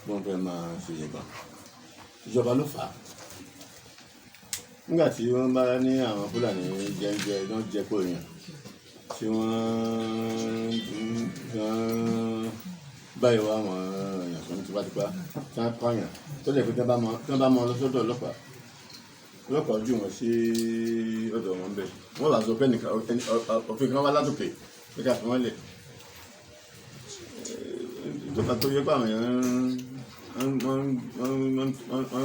wọ́n fẹ́ máa ṣe ìbọn ìjọba ló fà á nígbà tí wọ́n bá ní àwọn Fúlàní jẹ́ńjẹ́ náà jẹ́ kó èèyàn tí wọ́n báyìí wá àwọn èèyàn tó ń tipátipá tí wọ́n pààyàn tó lè fi tí wọ́n bá mọ lọ́sọ́dọ̀ ọlọ́pàá ojú wọn sí ọ̀dọ̀ wọn bẹ́ẹ̀ wọ́n bá sọ pé nìkan òfin kan wá látòkè pé ká fi wọ́n lẹ̀ ìjọba tó yẹ pé àwọn èèyàn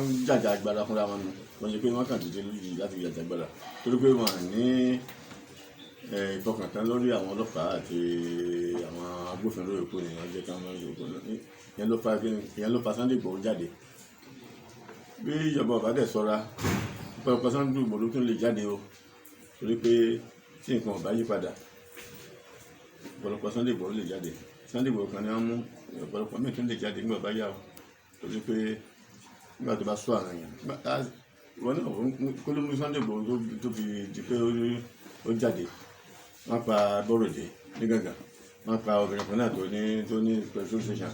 ń jàjà agbára fúnra wọn nù wọ́n yẹ pé wọ́n kàn dìde lójijì láti jàjà agbára torí pé wọ́n ní ìfọkàntán lórí àwọn ọlọ́pàá àti àwọn agbófinró èkó ni wọ́n jẹ́ ká wọ́n lè kó ìyẹn ló fa Sunday Igboho jáde bí ìjọba ọba dẹ̀ ṣọ́ra ọ̀pọ̀lọpọ̀ Sunday Igboho tún lè jáde o torí pé tí nǹkan ọba yí padà ọ̀pọ̀lọpọ̀ Sunday Igboho lè jáde Sunday Igboho kan ni wọ́n mú ọ̀pọ̀lọpọ̀ míì tún lè jáde nígbà bá yà o torí pé nígbà tó bá sọ àwọn èèyàn wọn náà kó ló mú Sunday Igboho tó fi di pé ó jáde wọ́n pa Bọ́rọ̀dé ní Gàngán wọ́n pa obìnrin kan náà tó ní petrol station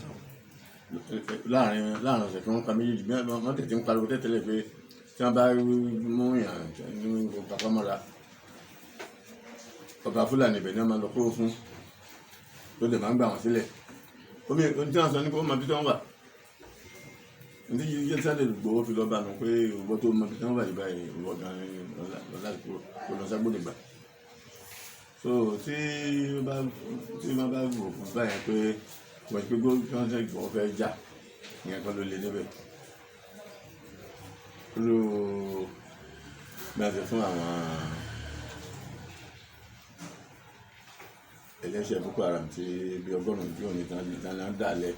láàrin ọ̀sẹ̀ tí wọ́n pa méjèèjì wọ́n tètè ń pariwo tẹ́tẹ́lẹ̀ pé tí wọ́n bá mú yàn ní pàpámọ́ra ọba Fúlàní ibẹ̀ ni wọ́n máa lọ kó fún tó lè máa ń gbà wọ́n sílẹ̀ omi tí wọ́n sọ ní kó máa bí tí wọ́n wà ní yíyí Sunday Igboho fi lọ́ọ́ bá nu pé ìwọ tó máa bí tí wọ́n wà yìí báyìí ìwọ gan-an lọ́la kó lọ ságbódìgbà so tí wọ́n bá wò fún báyẹn pé wọ́n ti pé Sunday Igboho fẹ́ jà ìyẹn kan ló lé débẹ̀ ló gbàgbé fún àwọn ẹlẹ́ṣẹ̀ Boko Haram tí bí ọgọ́rùn-ún bí òní tán náà dálẹ̀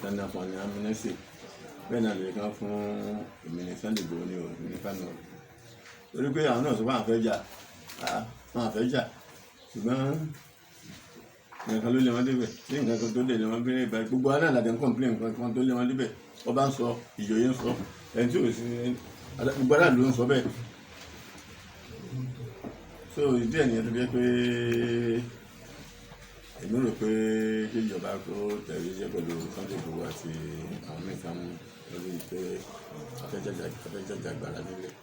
tán náà fún ní amúnẹ́sì bẹ́ẹ̀ náà lè kán fún ìmìnira Sunday Igboho ní òní ní Kánò torí pé àwọn náà sọ pé àwọn fẹ́ jà ṣùgbọ́n nǹkan ló lé wọn débẹ̀ ní nǹkan kan tó lé wọn bẹ̀rẹ̀ ìbá gbogbo aná àlàdé nǹkan pílẹ̀ nǹkan kan tó lé wọn débẹ̀ ọba ń sọ ìjòyè ń sọ ẹni tí ò sí gbogbo aráàlú ń sọ bẹ́ẹ̀ so ìdí ẹ̀ nìyẹn tó jẹ́ pé èmi rò pé kí ìjọba kó tẹ̀lé jẹ́ pẹ̀lú Sunday Igboho àti àwọn mẹ́ta mú lórí pé afẹ́jàjà gbàrà nílẹ̀.